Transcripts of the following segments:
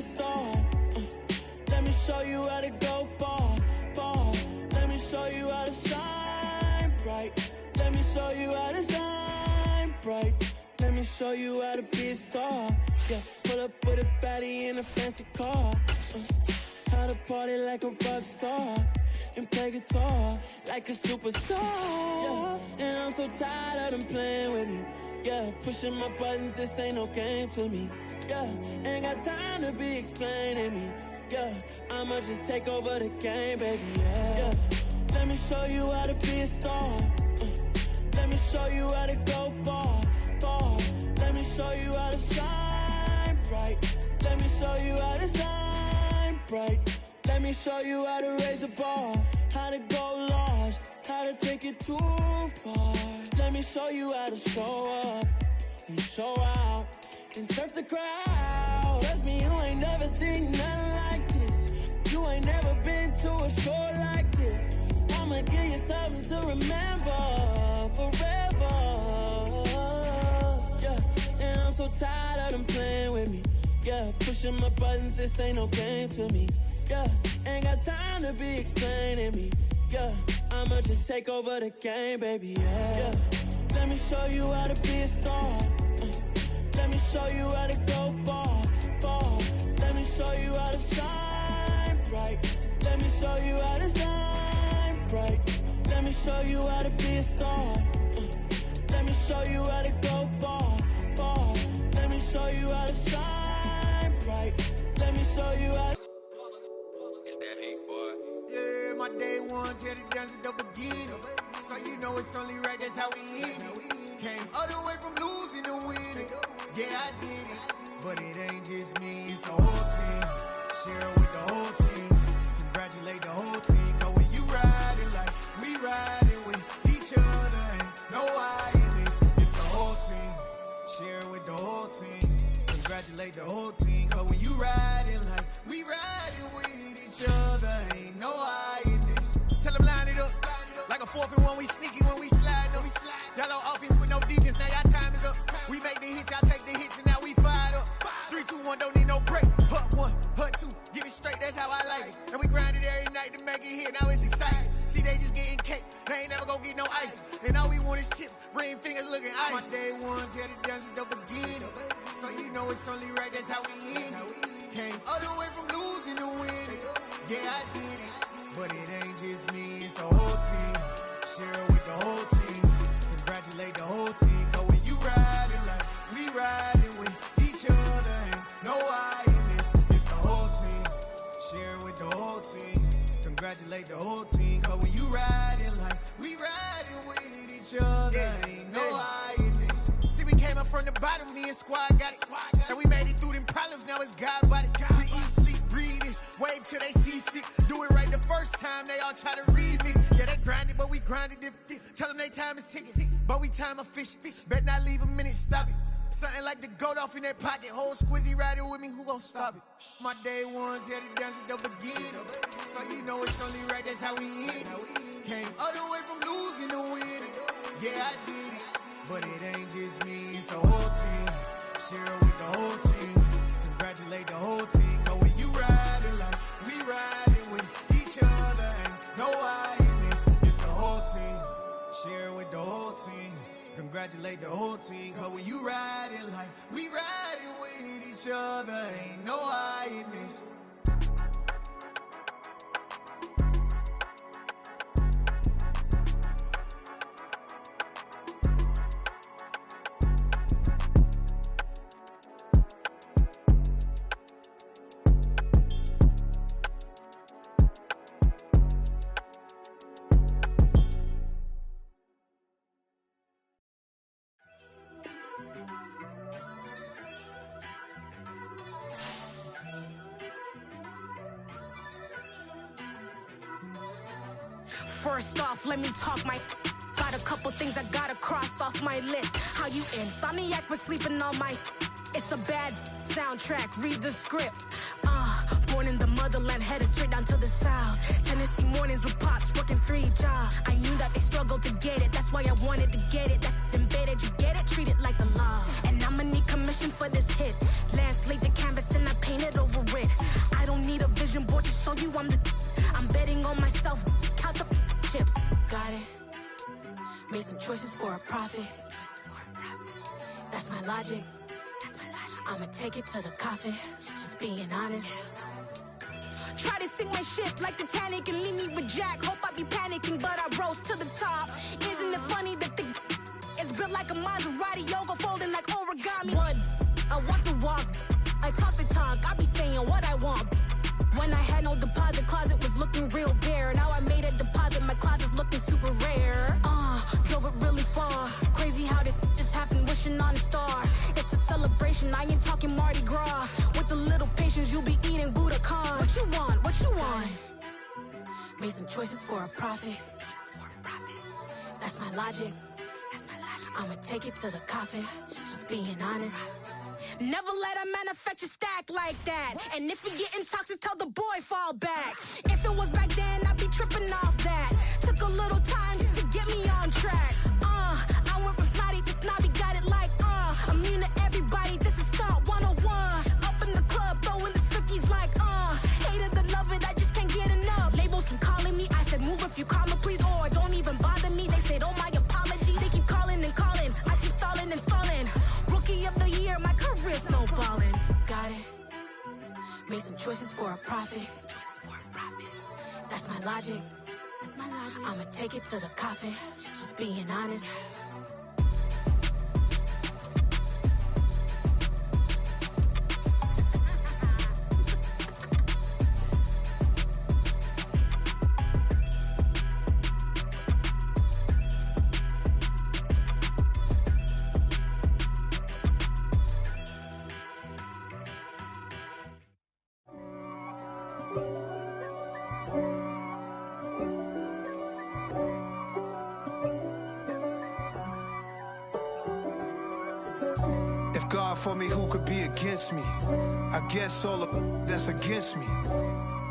a star. Let me show you how to go far, far. Let me show you how to shine bright. Let me show you how to shine bright. Let me show you how to be a star. Yeah, pull up with a baddie in a fancy car. How to party like a rock star and play guitar like a superstar. Yeah, and I'm so tired of them playing with me. Yeah, pushing my buttons, this ain't no game to me. Yeah, ain't got time to be explaining me. Yeah, I'ma just take over the game, baby. Yeah, let me show you how to be a star. Let me show you how to go far, far. Let me show you how to shine bright. Let me show you how to shine bright. Let me show you how to raise a bar, how to go large, how to take it too far. Let me show you how to show up and show out and surf the crowd. Trust me, you ain't never seen nothing like this. You ain't never been to a show like this. I'ma give you something to remember forever. Yeah, and I'm so tired of them playing with me. Yeah, pushing my buttons, this ain't no game to me. Yeah, ain't got time to be explaining me. Yeah, I'ma just take over the game, baby. Yeah, let me show you how to be a star. Let me show you how to go far, far. Let me show you how to shine bright. Let me show you how to shine bright. Let me show you how to be a star. Let me show you how to go far, far. Let me show you how to shine bright. Let me show you how to... It's that hate, boy. Yeah, my day ones here to dance at the beginning. So you know it's only right, that's how we end it. Came all the way from losing to winning. Yeah, I did it, but it ain't just me, it's the whole team. Share it with the whole team. Congratulate the whole team. Cause when you riding like we riding with each other, ain't no I in this. It's the whole team. Share it with the whole team. Congratulate the whole team. Cause when you riding like we riding with each other, ain't no I in this. Tell them line it up. Like a 4th and 1, we sneaky when we slide them. Y'all on offense with no defense, now y'all time is up. We make the hits, y'all take the hits, and now we fired up. 3, 2, 1, don't need no break. Hut 1, hut 2, give it straight, that's how I like it. And we grind it every night to make it here, now it's exciting. See, they just getting cake, they ain't never gonna get no ice. And all we want is chips, ring fingers looking ice. My day ones here to dance at the beginning. So you know it's only right, that's how we end it. Came all the way from losing to winning. Yeah, I did it, but it ain't just me, it's the whole team. Share it with the whole team. Congratulate the whole team. Cause when you riding like we riding with each other, ain't no I in this. It's the whole team. Share it with the whole team. Congratulate the whole team. Cause when you riding like we riding with each other, ain't no I in this. See, we came up from the bottom, me and squad got it. And we made it through them problems, now it's God body. We eat, sleep, breathe this, wave till they see sick. Do it right the first time, they all try to remix. Yeah, they grinded, but we grinded different. Tell them they time is ticking, but we time a fish. Bet not leave a minute, stop it. Something like the goat off in that pocket. Whole squizzy riding with me, who gon' stop it? My day ones here to dance at the beginning. So you know it's only right, that's how we end it. Came all the way from losing to winning. Yeah, I did it, but it ain't just me, it's the whole team. Share it with the whole team. Congratulate the whole team. Cause when you riding like we riding with each other, ain't no I in this. It's the whole team. Share it with the whole team. Congratulate the whole team. Cause when you riding like we riding with each other, ain't no I in this. First off, let me talk my... Got a couple things I gotta cross off my list. How you insomniac for sleeping on my... It's a bad soundtrack, read the script. Boy, born in the motherland, headed straight down to the south. Tennessee mornings with pops, working 3 jobs. I knew that they struggled to get it, that's why I wanted to get it. That embedded, you get it, treat it like the law. And I'ma need commission for this hit. Lance laid the canvas and I painted over it. I don't need a vision board to show you I'm betting on myself, count the chips. Got it. Made some choices for a profit. That's my logic. I'ma take it to the coffin, just being honest. Try to sink my ship like Titanic and leave me with Jack. Hope I be panicking, but I rose to the top. Isn't it funny that the is built like a Maserati, yoga folding like origami? What? I walk the walk, I talk the talk, I be saying what I want. When I had no deposit, closet was looking real bare. Now I made a deposit, my closet's looking super rare. Drove it really far. Crazy how did just happen, wishing on a star. It's a celebration, I ain't talking Mardi Gras. With a little patience, you'll be eating Budokan. What you want? What you want? Made some choices for a profit. That's my logic. I'ma take it to the coffin, just being honest. Never let a manufacture stack like that. And if you getting toxic, tell the boy fall back. If it was back then, I'd be tripping off that. Took a little time just to get me on track. I went from snotty to snobby, got it like immune to everybody, this is stunt 101. Up in the club, throwing the 50s like hate it, I love it, I just can't get enough. Labels keep calling me, I said move if you call me please, or don't even bother me. They said oh my apology, they keep calling and calling. I keep stalling and stalling. Rookie of the year, my career snowballing. Got it. Made some choices for a profit. That's my logic. I'ma take it to the coffin, just being honest. God for me, who could be against me? I guess all of that's against me.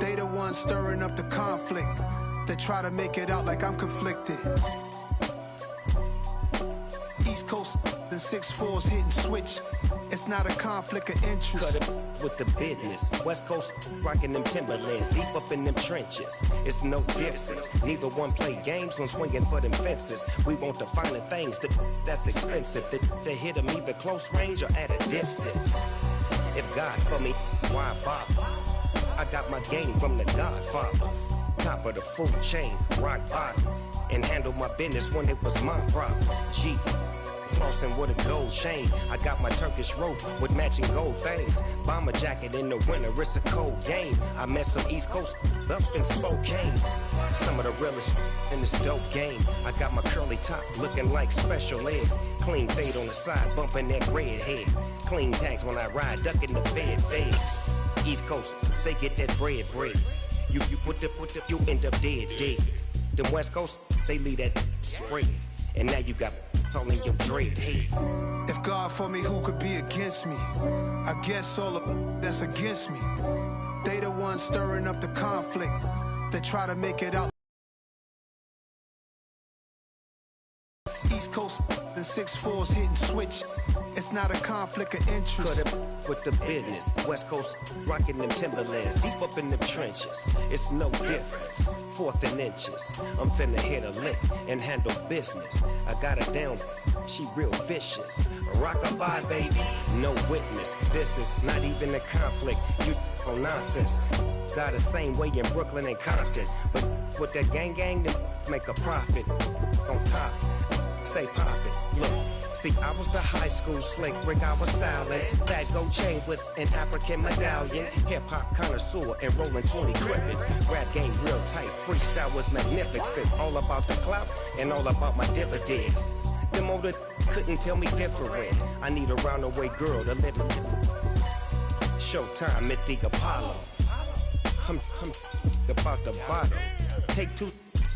They the ones stirring up the conflict. They try to make it out like I'm conflicted. East Coast and 6'4's hitting switch. It's not a conflict of interest. Cut it with the business. West Coast rocking them Timberlands, deep up in them trenches. It's no difference. Neither one play games when swinging for them fences. We want the finer things that's expensive. They hit them either close range or at a distance. If God for me, why bother? I got my game from the Godfather. Top of the food chain, rock bottom. And handle my business when it was my problem. G. Flossing with a gold chain. I got my Turkish rope with matching gold things. Bomber jacket in the winter, it's a cold game. I met some East Coast up in Spokane. Some of the realest in this dope game. I got my curly top looking like special ed. Clean fade on the side, bumping that red head. Clean tags when I ride, ducking the feds. East Coast, they get that bread. You you end up dead. Them West Coast, they leave that spread. And now you got calling your dread head. If God for me, who could be against me? I guess all of that's against me. They the ones stirring up the conflict. They try to make it out. East Coast and 6'4's hitting switch. It's not a conflict of interest. Cut it with the business. West Coast rocking them Timberlands, deep up in them trenches. It's no difference. 4th and inches. I'm finna hit a lick and handle business. I got her down, she real vicious. Rock-a-bye, baby, no witness. This is not even a conflict. You on nonsense. Got the same way in Brooklyn and Compton. But with that gang, then make a profit. On top, stay poppin'. Look. See, I was the high school slick Rick, I was styling. Fat gold chain with an African medallion. Hip-hop connoisseur and rolling 20 crippin'. Rap game real tight, freestyle was magnificent. All about the clout and all about my dividends. Them older couldn't tell me different. I need a roundaway girl to live in. Showtime at the Apollo. I'm about the bottom. Take 2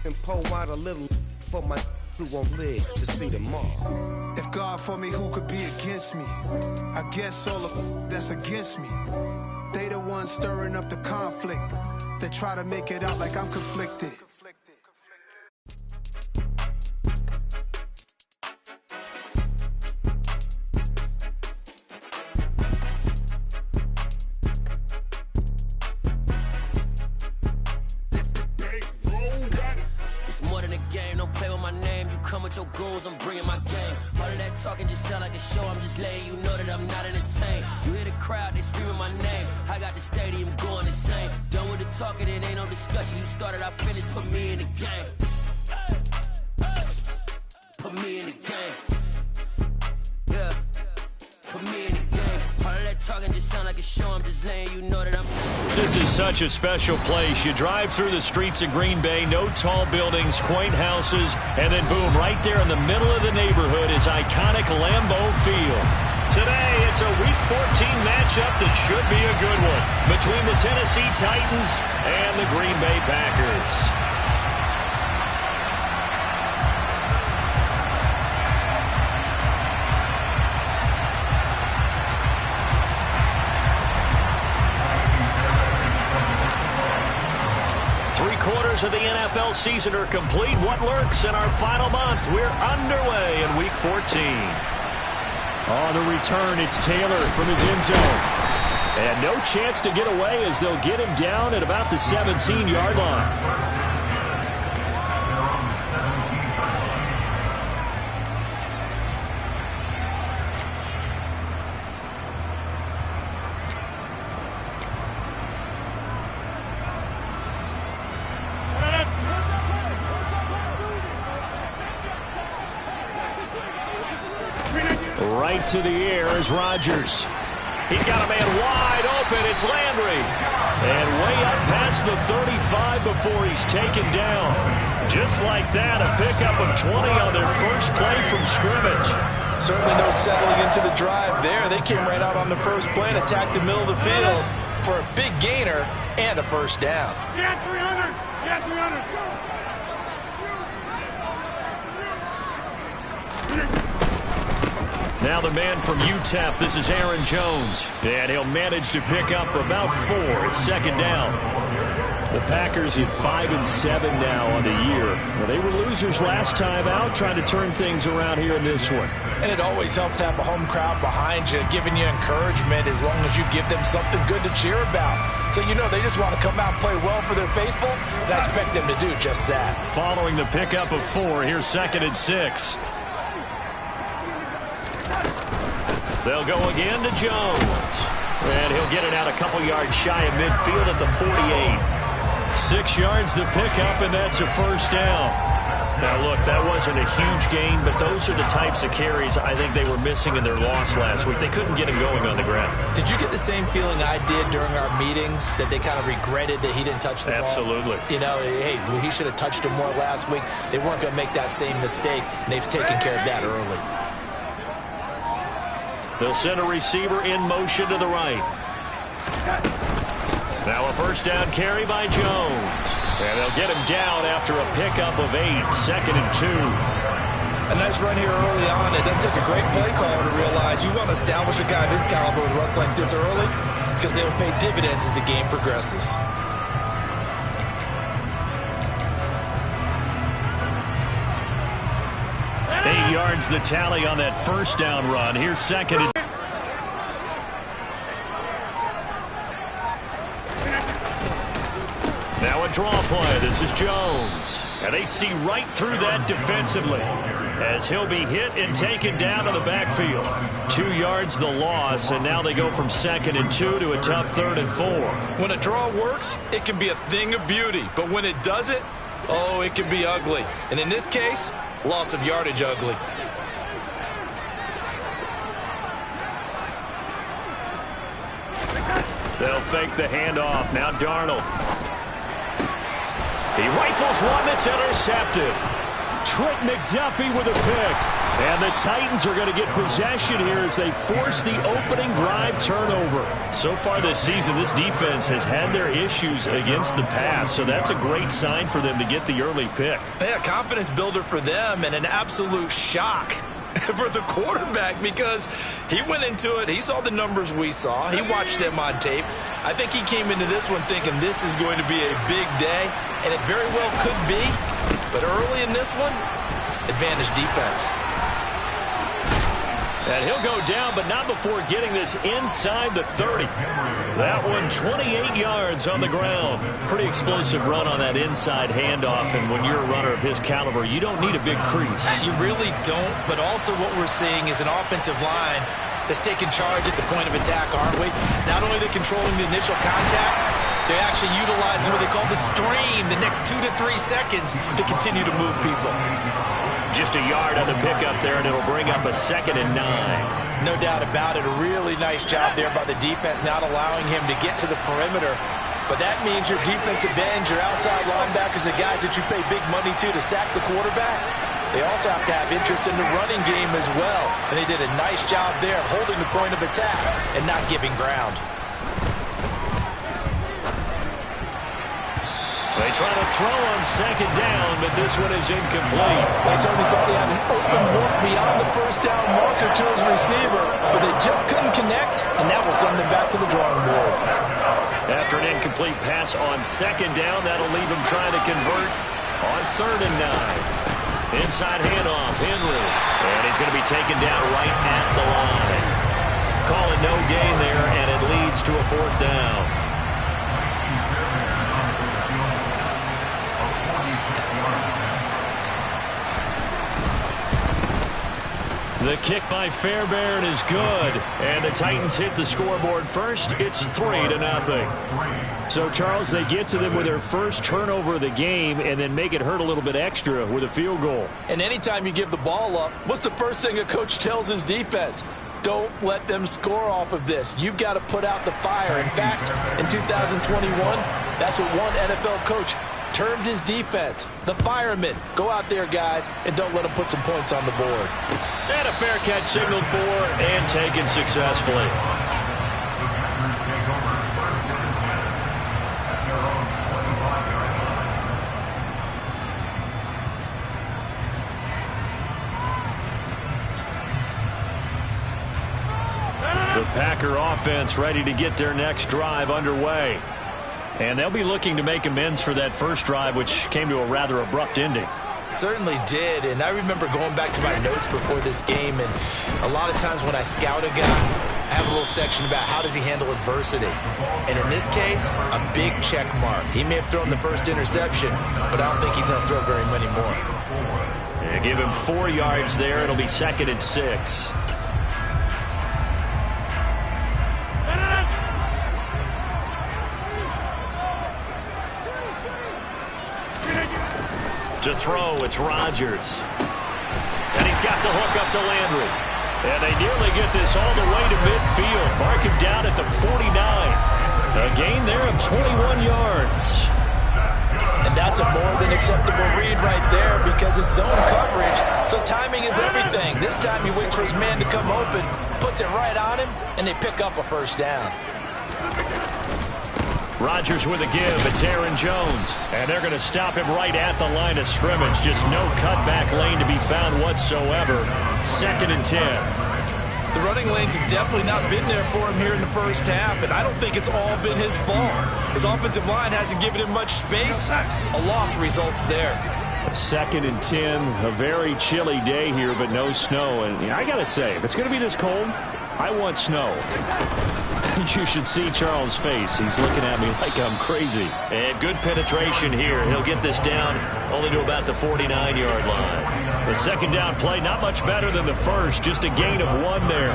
and pull out a little for my who won't live to see tomorrow. If God for me, who could be against me? I guess all of that's against me. They the ones stirring up the conflict. They try to make it out like I'm conflicted. With your goons, I'm bringing my game. All of that talking just sound like a show. I'm just letting you know that I'm not entertained. You hear the crowd, they screaming my name. I got the stadium going insane. Done with the talking, it ain't no discussion. You started, I finished, put me in the game. Put me in the game. Yeah, put me in the game. All of that talking just sound like a show. I'm just letting you know that I'm not. This is such a special place. You drive through the streets of Green Bay, no tall buildings, quaint houses, and then boom, right there in the middle of the neighborhood is iconic Lambeau Field. Today, it's a Week 14 matchup that should be a good one between the Tennessee Titans and the Green Bay Packers. 3/4 of the NFL season are complete. What lurks in our final month? We're underway in Week 14. On the return, it's Taylor from his end zone. And no chance to get away as they'll get him down at about the 17-yard line. Right to the air is Rodgers. He's got a man wide open. It's Landry. And way up past the 35 before he's taken down. Just like that, a pickup of 20 on their first play from scrimmage. Certainly no settling into the drive there. They came right out on the first play and attacked the middle of the field for a big gainer and a first down. Yeah, 300. Yeah, 300. Now the man from UTEP, this is Aaron Jones. And he'll manage to pick up about 4. It's second down. The Packers at 5-7 now on the year. Well, they were losers last time out, trying to turn things around here in this one. And it always helps to have a home crowd behind you, giving you encouragement as long as you give them something good to cheer about. So, you know, they just want to come out and play well for their faithful, and I expect them to do just that. Following the pickup of 4, here's 2nd and 6. They'll go again to Jones. And he'll get it out a couple yards shy of midfield at the 48. 6 yards the pickup, and that's a first down. Now, look, that wasn't a huge gain, but those are the types of carries I think they were missing in their loss last week. They couldn't get him going on the ground. Did you get the same feeling I did during our meetings, that they kind of regretted that he didn't touch the ball? Absolutely. You know, hey, he should have touched him more last week. They weren't going to make that same mistake, and they've taken care of that early. They'll send a receiver in motion to the right. Now a first down carry by Jones. And they'll get him down after a pickup of 8. 2nd and 2. A nice run here early on. It doesn't take a great play caller to realize you want to establish a guy of his caliber with runs like this early, because they will pay dividends as the game progresses. Yards the tally on that first down run. Here's 2nd and... Now a draw play. This is Jones. And they see right through that defensively as he'll be hit and taken down to the backfield. 2 yards the loss, and now they go from 2nd and 2 to a tough 3rd and 4. When a draw works, it can be a thing of beauty. But when it doesn't, oh, it can be ugly. And in this case, loss of yardage ugly. They'll fake the handoff. Now Darnold. He rifles one that's intercepted. Trent McDuffie with a pick. And the Titans are going to get possession here as they force the opening drive turnover. So far this season, this defense has had their issues against the pass, so that's a great sign for them to get the early pick. Yeah, confidence builder for them, and an absolute shock for the quarterback, because he went into it, he saw the numbers we saw, he watched them on tape, I think he came into this one thinking this is going to be a big day, and it very well could be. But early in this one, advantage defense. And he'll go down, but not before getting this inside the 30. That one, 28 yards on the ground. Pretty explosive run on that inside handoff, and when you're a runner of his caliber, you don't need a big crease. You really don't, but also what we're seeing is an offensive line that's taking charge at the point of attack, aren't we? Not only are they controlling the initial contact, they're actually utilizing what they call the stream, the next 2 to 3 seconds, to continue to move people. Just a yard on the pickup there, and it'll bring up a 2nd and 9. No doubt about it. A really nice job there by the defense, not allowing him to get to the perimeter. But that means your defensive ends, your outside linebackers, the guys that you pay big money to sack the quarterback, they also have to have interest in the running game as well. And they did a nice job there of holding the point of attack and not giving ground. They try to throw on 2nd down, but this one is incomplete. They certainly thought he had an open look beyond the first down marker to his receiver, but they just couldn't connect, and that will send them back to the drawing board. After an incomplete pass on 2nd down, that'll leave him trying to convert on 3rd and 9. Inside handoff, Henry, and he's going to be taken down right at the line. Call it no gain there, and it leads to a 4th down. The kick by Fairbairn is good, and the Titans hit the scoreboard first. It's 3-0. So, Charles, they get to them with their first turnover of the game and then make it hurt a little bit extra with a field goal. And anytime you give the ball up, what's the first thing a coach tells his defense? Don't let them score off of this. You've got to put out the fire. In fact, in 2021, that's what one NFL coach termed his defense, the firemen. Go out there, guys, and don't let them put some points on the board. And a fair catch signaled for and taken successfully. The Packer offense ready to get their next drive underway. And they'll be looking to make amends for that first drive, which came to a rather abrupt ending. Certainly did, and I remember going back to my notes before this game, and a lot of times when I scout a guy, I have a little section about how does he handle adversity. And in this case, a big check mark. He may have thrown the first interception, but I don't think he's going to throw very many more. Yeah, give him 4 yards there. It'll be 2nd and 6. To throw, it's Rodgers. And he's got the hook up to Landry. And they nearly get this all the way to midfield. Mark him down at the 49. A gain there of 21 yards. And that's a more than acceptable read right there because it's zone coverage, so timing is everything. This time he waits for his man to come open, puts it right on him, and they pick up a first down. Rodgers with a give. It's Aaron Jones. And they're going to stop him right at the line of scrimmage. Just no cutback lane to be found whatsoever. 2nd and 10. The running lanes have definitely not been there for him here in the first half, and I don't think it's all been his fault. His offensive line hasn't given him much space. A loss results there. 2nd and 10. A very chilly day here, but no snow. And I got to say, if it's going to be this cold, I want snow. You should see Charles' face. He's looking at me like I'm crazy. And good penetration here. He'll get this down only to about the 49-yard line. The 2nd down play, not much better than the first. Just a gain of 1 there.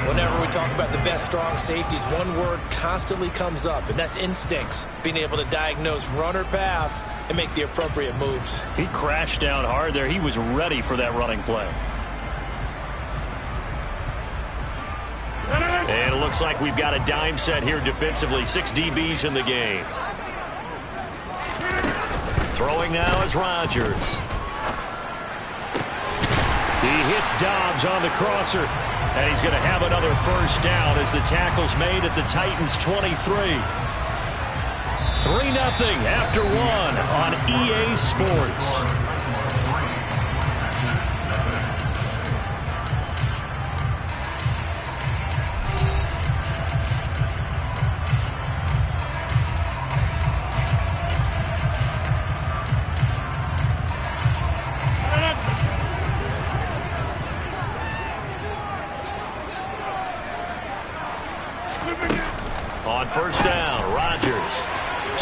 Whenever we talk about the best strong safeties, one word constantly comes up, and that's instincts. Being able to diagnose run or pass and make the appropriate moves. He crashed down hard there. He was ready for that running play. And it looks like we've got a dime set here defensively. 6 DBs in the game. Throwing now is Rodgers. He hits Dobbs on the crosser. And he's going to have another first down as the tackle's made at the Titans' 23. 3-0 after 1 on EA Sports.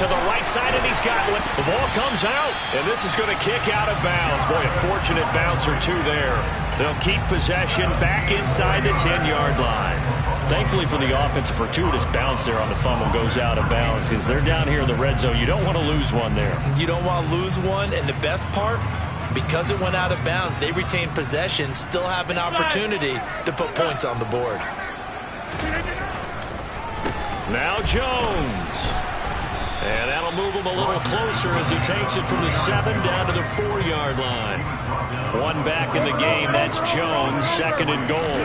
to the right side, and he's got one. The ball comes out, and this is going to kick out of bounds. Boy, a fortunate bounce or two there. They'll keep possession back inside the 10-yard line. Thankfully for the offense, a fortuitous bounce there on the fumble goes out of bounds because they're down here in the red zone. You don't want to lose one there. You don't want to lose one, and the best part, because it went out of bounds, they retain possession, still have an opportunity to put points on the board. Now Jones. And that'll move him a little closer as he takes it from the 7 down to the 4-yard line. One back in the game. That's Jones, 2nd and goal.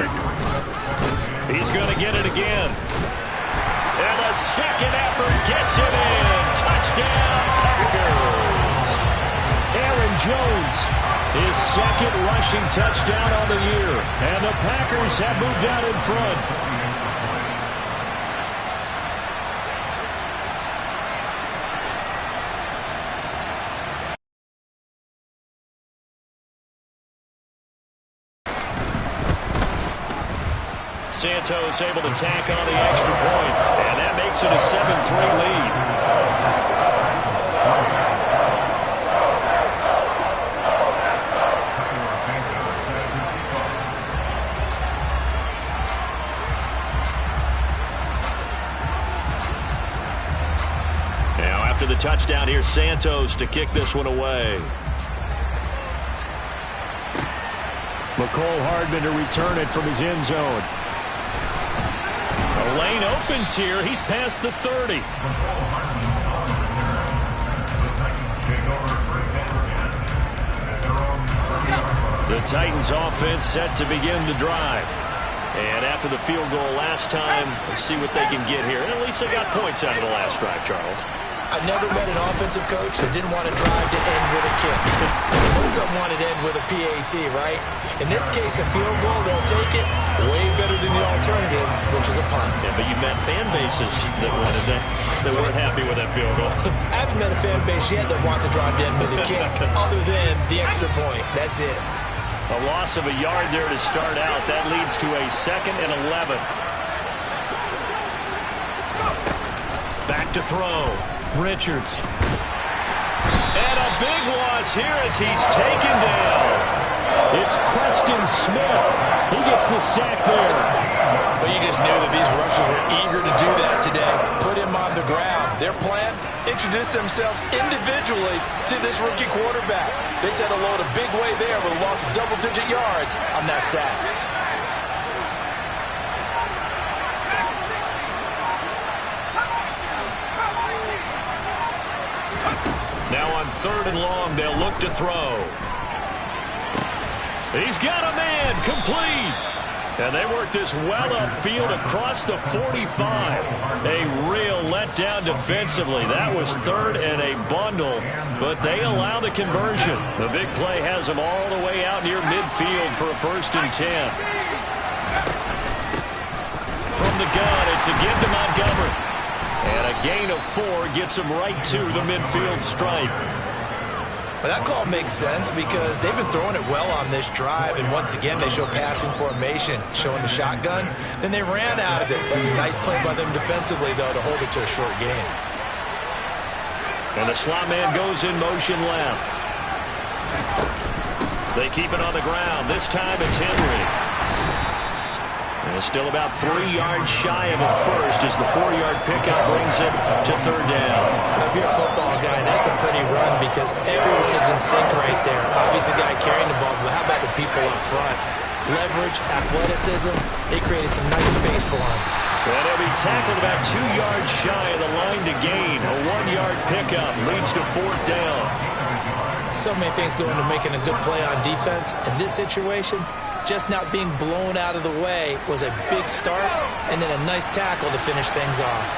He's going to get it again. And the second effort gets it in. Touchdown, Packers. Aaron Jones, his 2nd rushing touchdown on the year. And the Packers have moved out in front. Santos able to tack on the extra point, and that makes it a 7-3 lead. Now after the touchdown, here's Santos to kick this one away. McCole Hardman to return it from his end zone. The lane opens here. He's past the 30. The Titans offense set to begin the drive. And after the field goal last time, let's see what they can get here. And at least they got points out of the last drive, Charles. I've never met an offensive coach that didn't want to drive to end with a kick. Most of them want to end with a PAT, right? In this case, a field goal, they'll take it way better than the alternative, which is a punt. Yeah, but you've met fan bases that wanted that weren't happy with that field goal. I haven't met a fan base yet that wants to drive to end with a kick other than the extra point. That's it. A loss of a yard there to start out. That leads to a 2nd and 11. Back to throw. Richards. And a big loss here as he's taken down. It's Preston Smith. He gets the sack there. But you just knew that these rushers were eager to do that today. Put him on the ground. Their plan, introduce themselves individually to this rookie quarterback. They set a load a big way there with a loss of double-digit yards on that sack. Now on 3rd and long, they'll look to throw. He's got a man, complete. And they work this well upfield across the 45. A real letdown defensively. That was 3rd and a bundle, but they allow the conversion. The big play has them all the way out near midfield for a 1st and 10. From the gun, it's again to Montgomery. And a gain of 4 gets him right to the midfield stripe. Well, that call makes sense because they've been throwing it well on this drive, and once again they show passing formation, showing the shotgun. Then they ran out of it. That's a nice play by them defensively, though, to hold it to a short gain. And the slot man goes in motion left. They keep it on the ground. This time it's Henry. And still about 3 yards shy of a first as the 4-yard pickup brings it to 3rd down. If you're a football guy, that's a pretty run because everyone is in sync right there. Obviously, the guy carrying the ball, but how about the people up front? Leverage, athleticism, they created some nice space for him. And he'll be tackled about 2 yards shy of the line to gain. A 1-yard pickup leads to 4th down. So many things go into making a good play on defense. In this situation, just not being blown out of the way was a big start, and then a nice tackle to finish things off.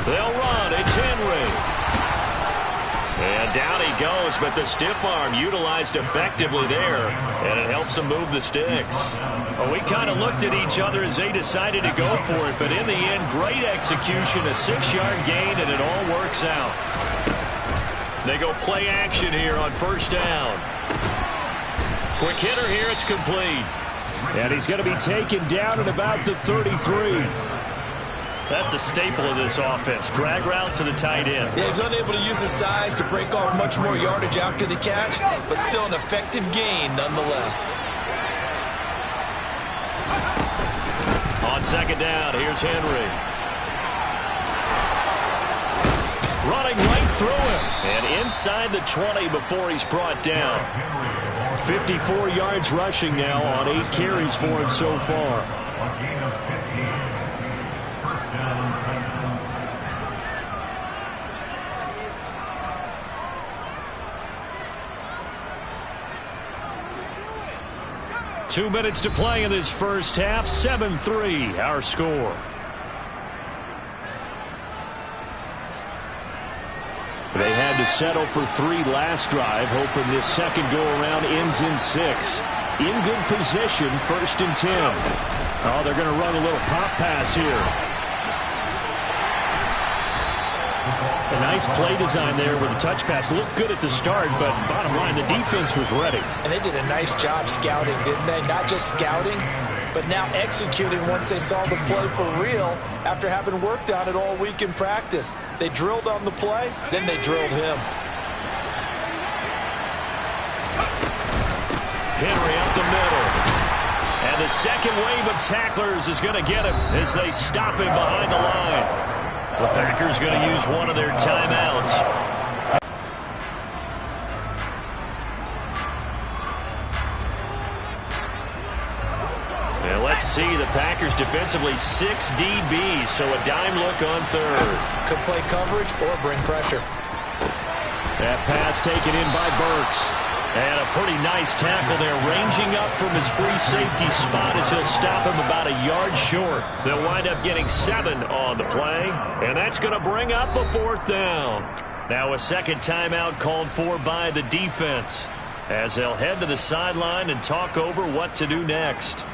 They'll run. It's Henry. And down he goes, but the stiff arm utilized effectively there, and it helps him move the sticks. Well, we kind of looked at each other as they decided to go for it, but in the end, great execution, a 6-yard gain, and it all works out. They go play action here on 1st down. Quick hitter here, it's complete. And he's going to be taken down at about the 33. That's a staple of this offense. Drag route to the tight end. Yeah, he's unable to use his size to break off much more yardage after the catch, but still an effective gain nonetheless. On second down, here's Henry. Running right through him. And inside the 20 before he's brought down. 54 yards rushing now on 8 carries for him so far. A gain of 15. First down, Titans. 2 minutes to play in this first half. 7-3 our score. They had to settle for 3 last drive, hoping this second go-around ends in 6. In good position, 1st and 10. Oh, they're going to run a little pop pass here. A nice play design there with a touch pass. Looked good at the start, but bottom line, the defense was ready. And they did a nice job scouting, didn't they? Not just scouting, but now executing once they saw the play for real after having worked on it all week in practice. They drilled on the play, then they drilled him. Henry up the middle. And the second wave of tacklers is going to get him as they stop him behind the line. The Packers going to use one of their timeouts. Let's see, the Packers defensively 6 DBs, so a dime look on third. Could play coverage or bring pressure. That pass taken in by Burks. And a pretty nice tackle there, ranging up from his free safety spot as he'll stop him about a yard short. They'll wind up getting 7 on the play, and that's going to bring up a 4th down. Now a second timeout called for by the defense as they'll head to the sideline and talk over what to do next.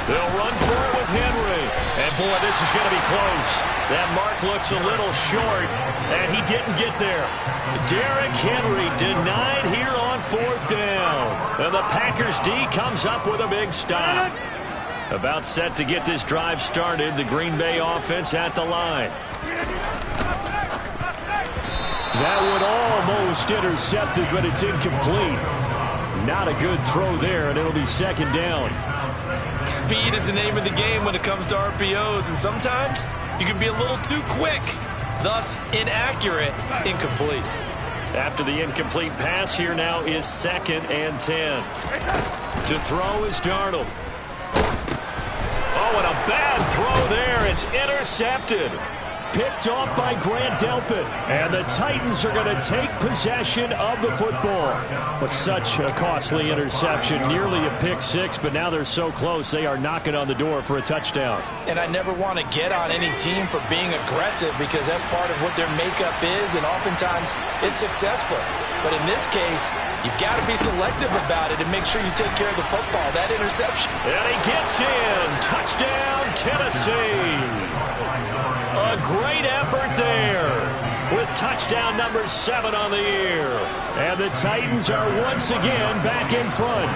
They'll run for it with Henry. And, boy, this is going to be close. That mark looks a little short, and he didn't get there. Derrick Henry denied here on 4th down. And the Packers D comes up with a big stop. About set to get this drive started, the Green Bay offense at the line. That would almost intercept it, but it's incomplete. Not a good throw there, and it'll be second down. Speed is the name of the game when it comes to RPOs, and sometimes you can be a little too quick, thus inaccurate, incomplete. After the incomplete pass, here now is 2nd and 10. To throw is Darnold. Oh, and a bad throw there. It's intercepted. Picked off by Grant Delpit. And the Titans are going to take possession of the football. But such a costly interception. Nearly a pick 6, but now they're so close they are knocking on the door for a touchdown. And I never want to get on any team for being aggressive because that's part of what their makeup is, and oftentimes it's successful. But in this case, you've got to be selective about it and make sure you take care of the football. That interception. And he gets in. Touchdown, Tennessee. A great effort there with touchdown number 7 on the year. And the Titans are once again back in front.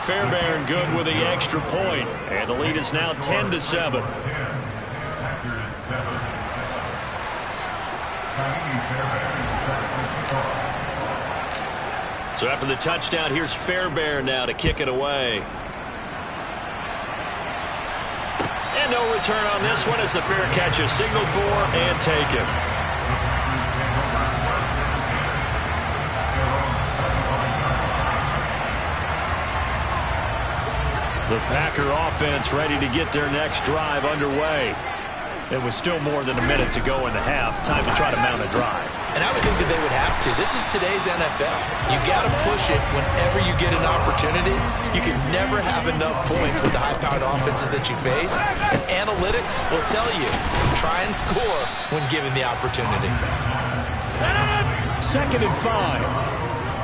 Fairbairn good with the extra point. And the lead is now 10-7. So after the touchdown, here's Fairbairn now to kick it away. And no return on this one as the fair catch is signaled for and taken. The Packer offense ready to get their next drive underway. It was still more than a minute to go in the half. Time to try to mount a drive. And I would think that they would have to. This is today's NFL. You got to push it whenever you get an opportunity. You can never have enough points with the high-powered offenses that you face. And analytics will tell you, try and score when given the opportunity. 2nd and 5.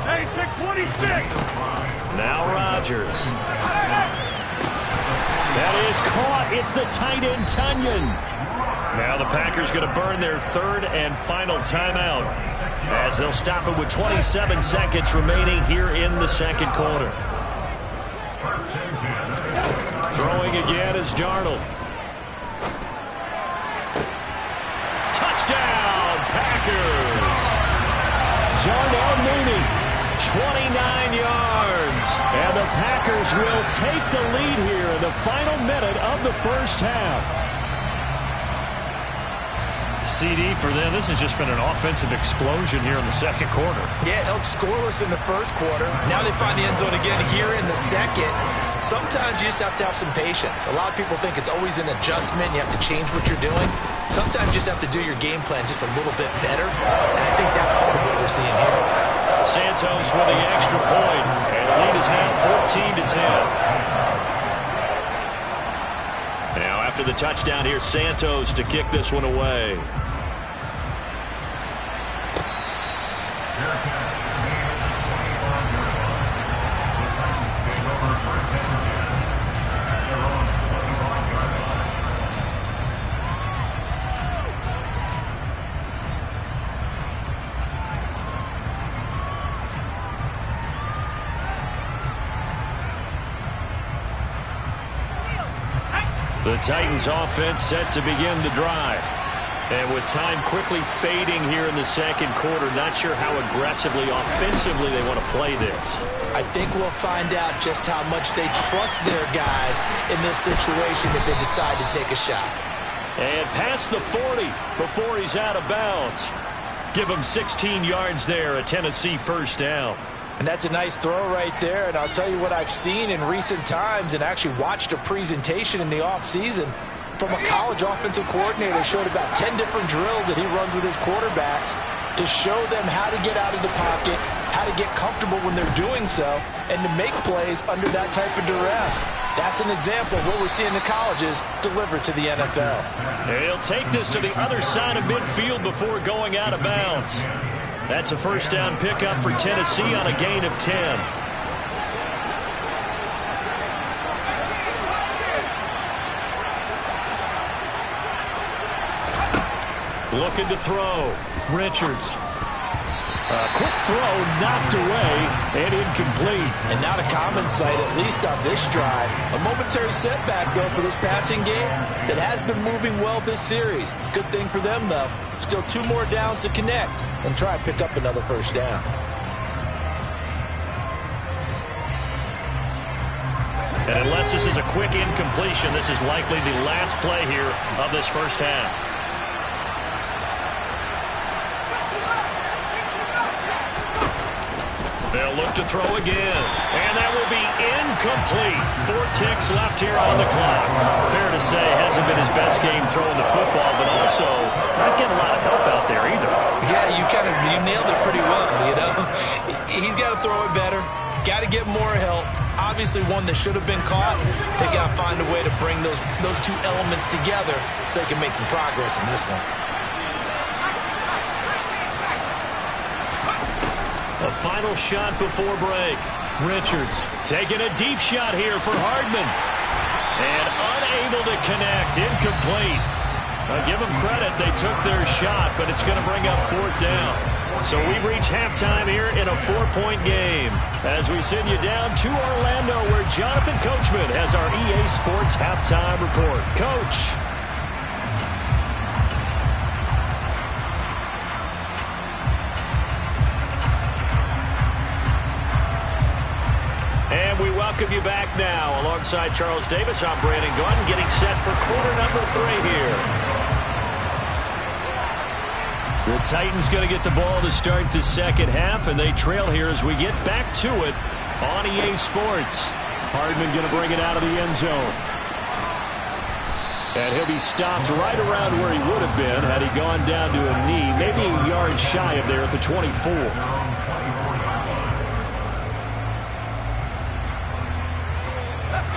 Hey, pick 26. Now Rodgers. That is caught. It's the tight end, Tunyon. Now the Packers going to burn their 3rd and final timeout as they'll stop it with 27 seconds remaining here in the 2nd quarter. Throwing again is Darnold. Touchdown, Packers. Darnell Mooney, 29 yards. And the Packers will take the lead here in the final minute of the first half. CD for them. This has just been an offensive explosion here in the 2nd quarter. Yeah, held scoreless in the 1st quarter. Now they find the end zone again here in the 2nd. Sometimes you just have to have some patience. A lot of people think it's always an adjustment. You have to change what you're doing. Sometimes you just have to do your game plan just a little bit better. And I think that's part of what we're seeing here. Santos with the extra point. And the lead is now 14-10. Now after the touchdown, here's Santos to kick this one away. The Titans offense set to begin the drive. And with time quickly fading here in the 2nd quarter, not sure how aggressively, offensively they want to play this. I think we'll find out just how much they trust their guys in this situation if they decide to take a shot. And past the 40 before he's out of bounds. Give him 16 yards there, a Tennessee 1st down. And that's a nice throw right there. And I'll tell you what I've seen in recent times and actually watched a presentation in the offseason from a college offensive coordinator. Showed about 10 different drills that he runs with his quarterbacks to show them how to get out of the pocket, how to get comfortable when they're doing so, and to make plays under that type of duress. That's an example of what we're seeing in the colleges delivered to the NFL. He'll take this to the other side of midfield before going out of bounds. That's a 1st down pickup for Tennessee on a gain of 10. Looking to throw. Richards. A quick throw knocked away and incomplete. And not a common sight, at least on this drive. A momentary setback, though, for this passing game that has been moving well this series. Good thing for them, though. Still 2 more downs to connect and try and pick up another 1st down. And unless this is a quick incompletion, this is likely the last play here of this 1st half. They'll look to throw again. And that will be incomplete. 4 ticks left here on the clock. Fair to say, hasn't been his best game throwing the football, but also not getting a lot of help out there either. Yeah, you nailed it pretty well, you know. He's got to throw it better. Got to get more help. Obviously one that should have been caught. They got to find a way to bring those 2 elements together so they can make some progress in this one. A final shot before break. Richards taking a deep shot here for Hardman. And unable to connect. Incomplete. Give them credit. They took their shot, but it's going to bring up 4th down. So we've reached halftime here in a 4-point game. As we send you down to Orlando, where Jonathan Coachman has our EA Sports halftime report. Coach. And we welcome you back now. Alongside Charles Davis, I'm Brandon Gunn, getting set for quarter number 3 here. The Titans going to get the ball to start the 2nd half, and they trail here as we get back to it on EA Sports. Hardman going to bring it out of the end zone. And he'll be stopped right around where he would have been had he gone down to a knee, maybe a yard shy of there at the 24.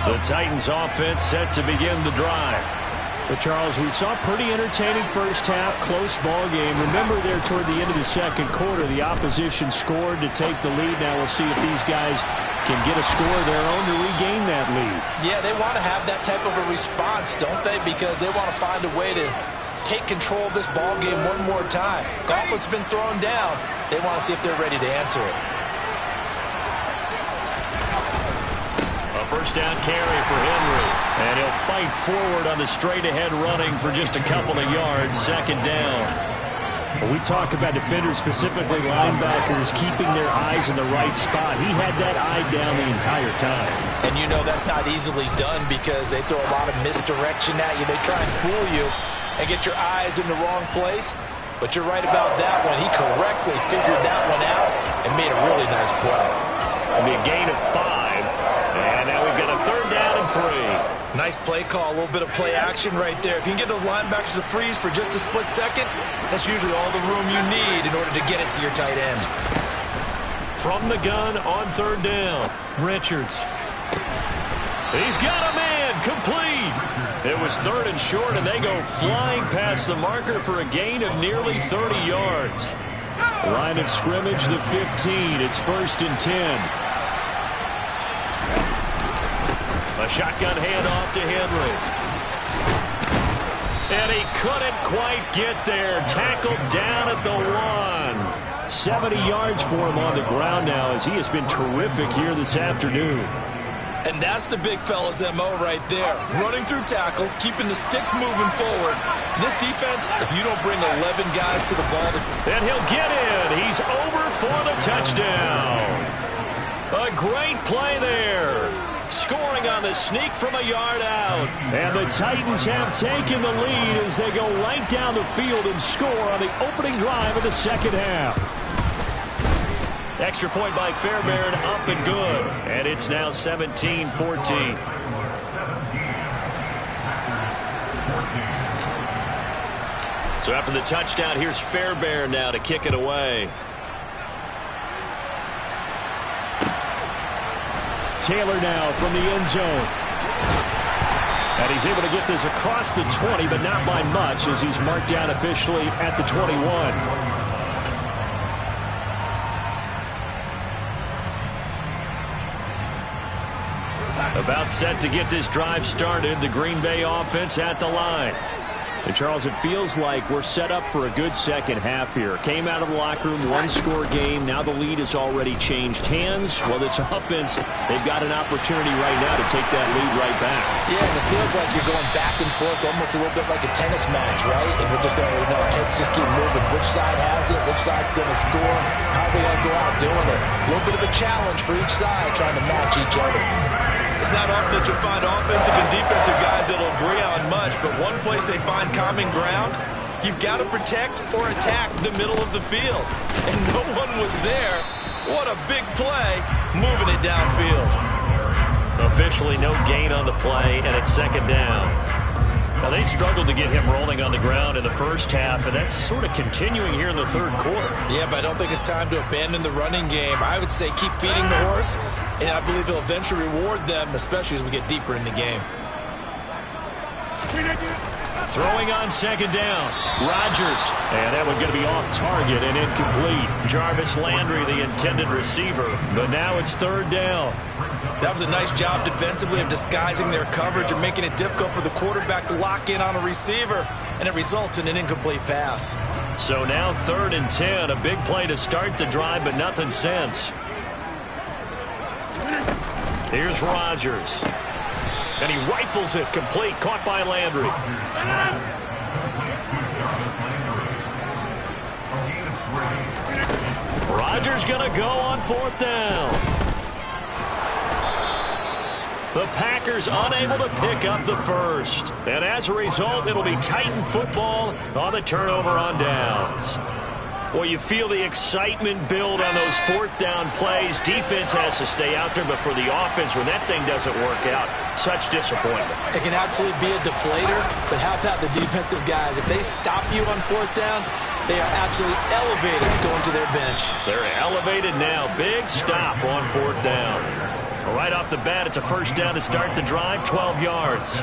The Titans offense set to begin the drive. But, Charles, we saw a pretty entertaining first half, close ball game. Remember there toward the end of the second quarter, the opposition scored to take the lead. Now we'll see if these guys can get a score of their own to regain that lead. Yeah, they want to have that type of a response, don't they? Because they want to find a way to take control of this ball game one more time. Gauntlet's been thrown down. They want to see if they're ready to answer it. A first down carry for Henry. And he'll fight forward on the straight-ahead running for just a couple of yards. Second down. When we talk about defenders, specifically linebackers, keeping their eyes in the right spot, he had that eye down the entire time. And you know that's not easily done because they throw a lot of misdirection at you. They try and fool you and get your eyes in the wrong place. But you're right about that one. He correctly figured that one out and made a really nice play. It'll be a gain of 5. And now we've got a third down and 3. Nice play call, a little bit of play action right there. If you can get those linebackers to freeze for just a split second, that's usually all the room you need in order to get it to your tight end. From the gun on third down, Richards. He's got a man, complete. It was third and short, and they go flying past the marker for a gain of nearly 30 yards. Line of scrimmage, the 15. It's 1st and 10. A shotgun handoff to Henry. And he couldn't quite get there. Tackled down at the 1. 70 yards for him on the ground now as he has been terrific here this afternoon. And that's the big fella's MO right there. Running through tackles, keeping the sticks moving forward. This defense, if you don't bring 11 guys to the ball. And he'll get in. He's over for the touchdown. A great play there. Scoring on the sneak from a yard out. And the Titans have taken the lead as they go right down the field and score on the opening drive of the second half. Extra point by Fairbairn, up and good. And it's now 17-14. So after the touchdown, here's Fairbairn now to kick it away. Taylor now from the end zone. And he's able to get this across the 20, but not by much as he's marked down officially at the 21. About set to get this drive started. The Green Bay offense at the line. And, Charles, it feels like we're set up for a good second half here. Came out of the locker room, one-score game. Now the lead has already changed hands. Well, this offense, they've got an opportunity right now to take that lead right back. Yeah, and it feels like you're going back and forth, almost a little bit like a tennis match, right? And we're just already know our heads just keep moving. Which side has it? Which side's going to score? How are they going to go out doing it? A little bit of a challenge for each side, trying to match each other. It's not often that you'll find offensive and defensive guys that'll agree on much, but one place they find common ground, you've got to protect or attack the middle of the field. And no one was there. What a big play, moving it downfield. Officially no gain on the play, and it's second down. Now, they struggled to get him rolling on the ground in the first half, and that's sort of continuing here in the third quarter. Yeah, but I don't think it's time to abandon the running game. I would say keep feeding the horse, and I believe he'll eventually reward them, especially as we get deeper in the game. Throwing on second down, Rodgers. And that one going to be off target and incomplete. Jarvis Landry, the intended receiver. But now it's third down. That was a nice job defensively of disguising their coverage and making it difficult for the quarterback to lock in on a receiver, and it results in an incomplete pass. So now 3rd and 10, a big play to start the drive, but nothing since. Here's Rodgers. And he rifles it complete, caught by Landry. Rodgers going to go on 4th down. The Packers unable to pick up the first. And as a result, it'll be Titan football on the turnover on downs. Well, you feel the excitement build on those fourth down plays. Defense has to stay out there, but for the offense, when that thing doesn't work out, such disappointment. It can absolutely be a deflator, but how about the defensive guys? If they stop you on fourth down, they are absolutely elevated going to their bench. They're elevated now. Big stop on fourth down. Right off the bat, it's a first down to start the drive, 12 yards.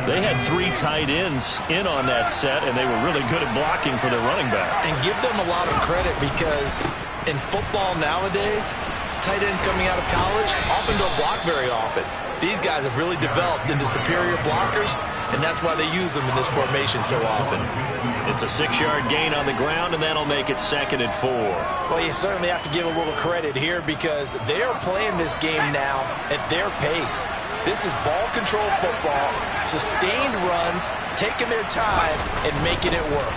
They had 3 tight ends in on that set, and they were really good at blocking for their running back. And give them a lot of credit because in football nowadays, tight ends coming out of college often don't block very often. These guys have really developed into superior blockers, and that's why they use them in this formation so often. It's a 6-yard gain on the ground, and that'll make it 2nd and 4. Well, you certainly have to give a little credit here because they are playing this game now at their pace. This is ball control football, sustained runs, taking their time, and making it work.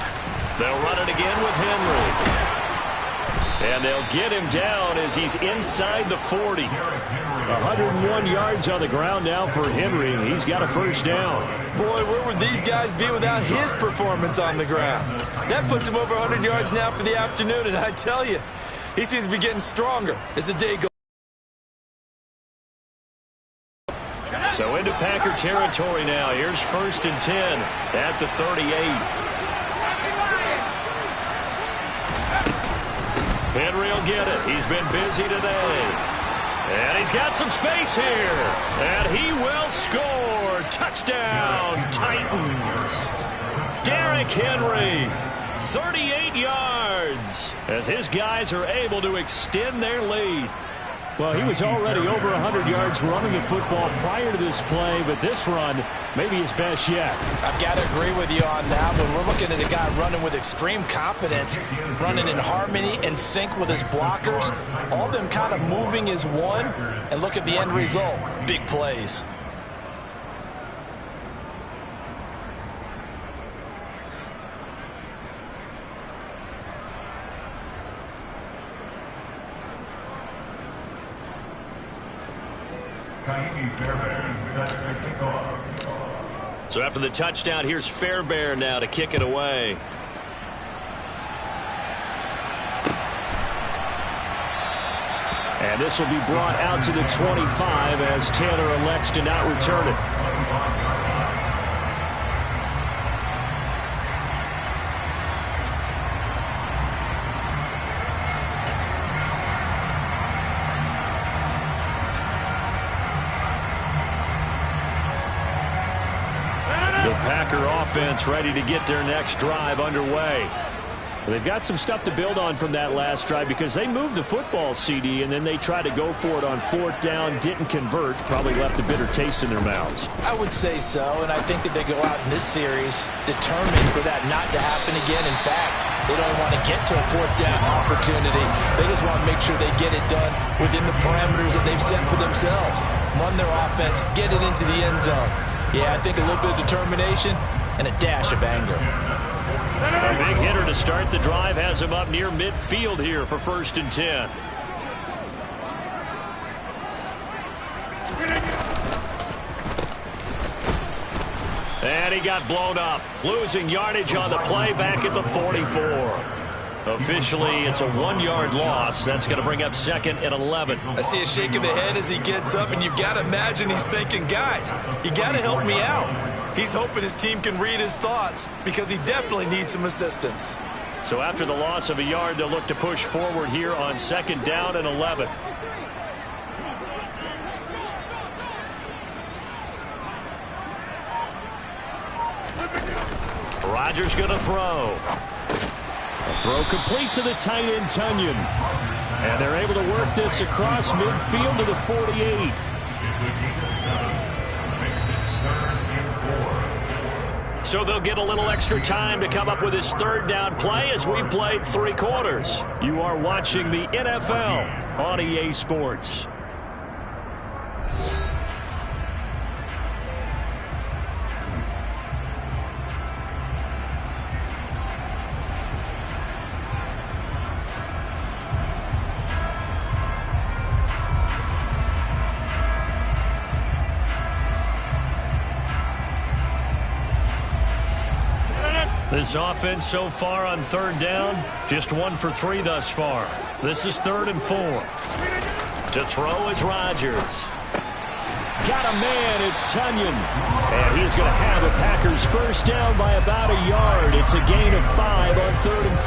They'll run it again with Henry. And they'll get him down as he's inside the 40. 101 yards on the ground now for Henry. He's got a first down. Boy, where would these guys be without his performance on the ground? That puts him over 100 yards now for the afternoon, and I tell you, he seems to be getting stronger as the day goes. So into Packer territory now. Here's 1st and 10 at the 38. Henry will get it. He's been busy today. And he's got some space here. And he will score. Touchdown, Titans. Derrick Henry, 38 yards, as his guys are able to extend their lead. Well, he was already over 100 yards running the football prior to this play, but this run may be his best yet. I've got to agree with you on that one. We're looking at a guy running with extreme confidence, running in harmony and sync with his blockers, all of them kind of moving as one, and look at the end result. Big plays. So after the touchdown, here's Fairbairn now to kick it away. And this will be brought out to the 25 as Taylor elects to not return it. Packer offense ready to get their next drive underway. Well, they've got some stuff to build on from that last drive because they moved the football, CD, and then they tried to go for it on fourth down, didn't convert, probably left a bitter taste in their mouths. I would say so, and I think that they go out in this series determined for that not to happen again. In fact, they don't want to get to a fourth down opportunity. They just want to make sure they get it done within the parameters that they've set for themselves. Run their offense, get it into the end zone. Yeah, I think a little bit of determination and a dash of anger. A big hitter to start the drive has him up near midfield here for 1st and 10. And he got blown up, losing yardage on the play back at the 44. Officially, it's a 1-yard loss. That's going to bring up 2nd and 11. I see a shake of the head as he gets up, and you've got to imagine he's thinking, guys, you got to help me out. He's hoping his team can read his thoughts because he definitely needs some assistance. So after the loss of a yard, they'll look to push forward here on 2nd down and 11. Rodgers going to throw. A throw complete to the tight end, Tunyon. And they're able to work this across midfield to the 48. So they'll get a little extra time to come up with his 3rd down play as we've played 3 quarters. You are watching the NFL on EA Sports. This offense so far on third down, just 1 for 3 thus far. This is 3rd and 4. To throw is Rodgers. Got a man, it's Tunyon. And he's going to have a Packers first down by about a yard. It's a gain of 5 on 3rd and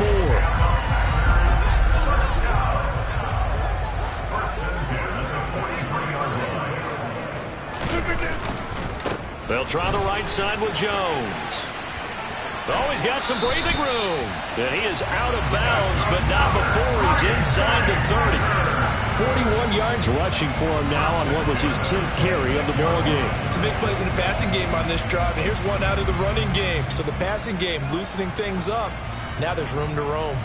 4. They'll try the right side with Jones. Oh, he's got some breathing room. And he is out of bounds, but not before he's inside the 30. 41 yards rushing for him now on what was his 10th carry of the ball game. Some big plays in the passing game on this drive, and here's one out of the running game. So the passing game loosening things up. Now there's room to roam.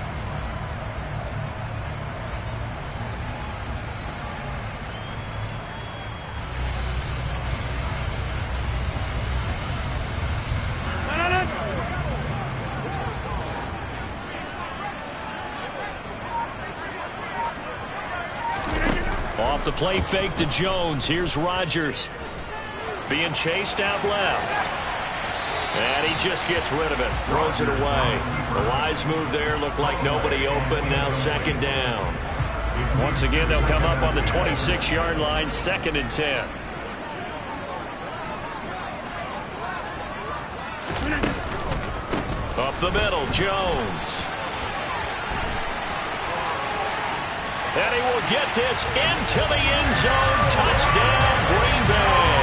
Off the play fake to Jones. Here's Rodgers. Being chased out left. And he just gets rid of it. Throws it away. The wise move there. Looked like nobody open. Now 2nd down. Once again, they'll come up on the 26-yard line. 2nd and 10. Up the middle, Jones. And he will get this into the end zone. Touchdown, Green Bay.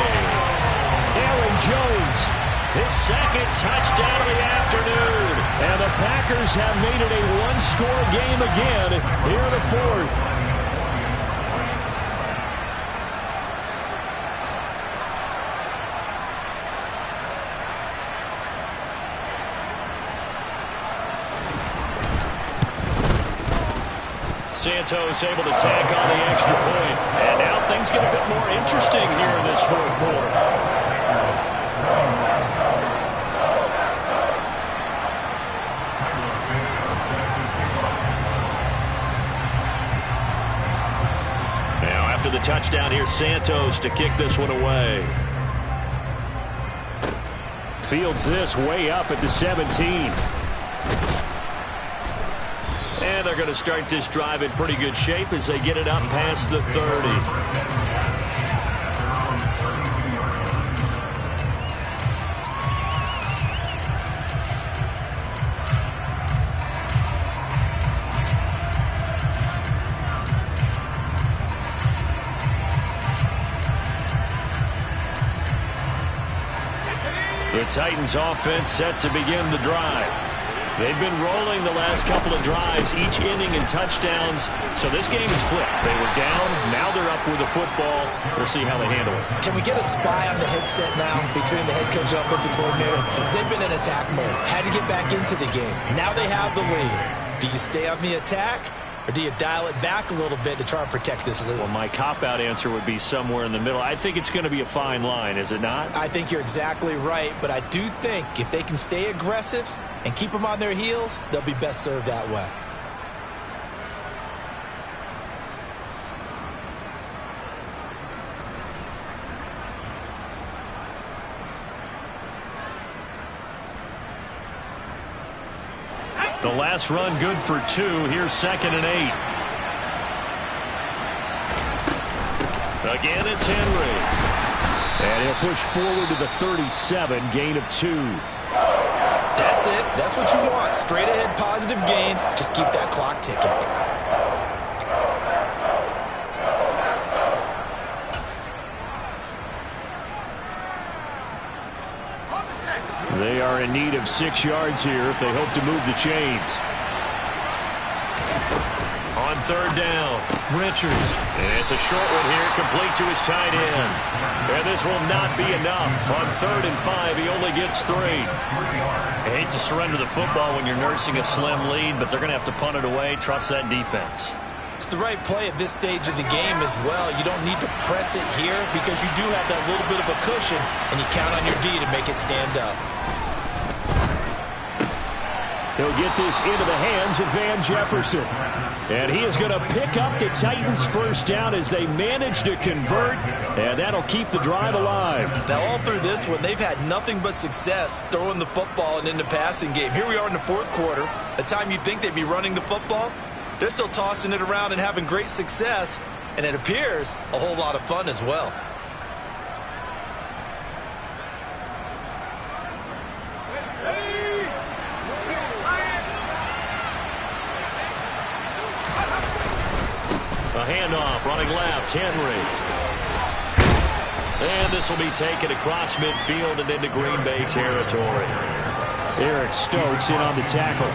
Aaron Jones, his 2nd touchdown of the afternoon. And the Packers have made it a one-score game again here in the 4th. Santos able to tack on the extra point. And now things get a bit more interesting here in this 4th quarter. Now after the touchdown, here's Santos to kick this one away. Fields this way up at the 17. And they're going to start this drive in pretty good shape as they get it up past the 30. The Titans offense set to begin the drive. They've been rolling the last couple of drives, each inning in touchdowns. So this game is flipped. They were down. Now they're up with the football. We'll see how they handle it. Can we get a spy on the headset now between the head coach and offensive coordinator? Because they've been in attack mode. Had to get back into the game. Now they have the lead. Do you stay on the attack? Or do you dial it back a little bit to try and protect this lead? Well, my cop-out answer would be somewhere in the middle. I think it's going to be a fine line, is it not? I think you're exactly right, but I do think if they can stay aggressive and keep them on their heels, they'll be best served that way. The last run good for 2. Here's 2nd and 8. Again, it's Henry. And he'll push forward to the 37, gain of 2. That's it. That's what you want. Straight ahead positive gain. Just keep that clock ticking. They are in need of 6 yards here if they hope to move the chains. On 3rd down, Richards. And it's a short one here, complete to his tight end. And this will not be enough. On 3rd and 5, he only gets 3. I hate to surrender the football when you're nursing a slim lead, but they're going to have to punt it away. Trust that defense. It's the right play at this stage of the game as well. You don't need to press it here because you do have that little bit of a cushion, and you count on your D to make it stand up. He'll get this into the hands of Van Jefferson. And he is going to pick up the Titans' first down as they manage to convert, and that'll keep the drive alive. Now, all through this one, they've had nothing but success throwing the football and in the passing game. Here we are in the fourth quarter, a time you'd think they'd be running the football. They're still tossing it around and having great success, and it appears a whole lot of fun as well. A handoff, running left, Henry. And this will be taken across midfield and into Green Bay territory. Eric Stokes in on the tackle.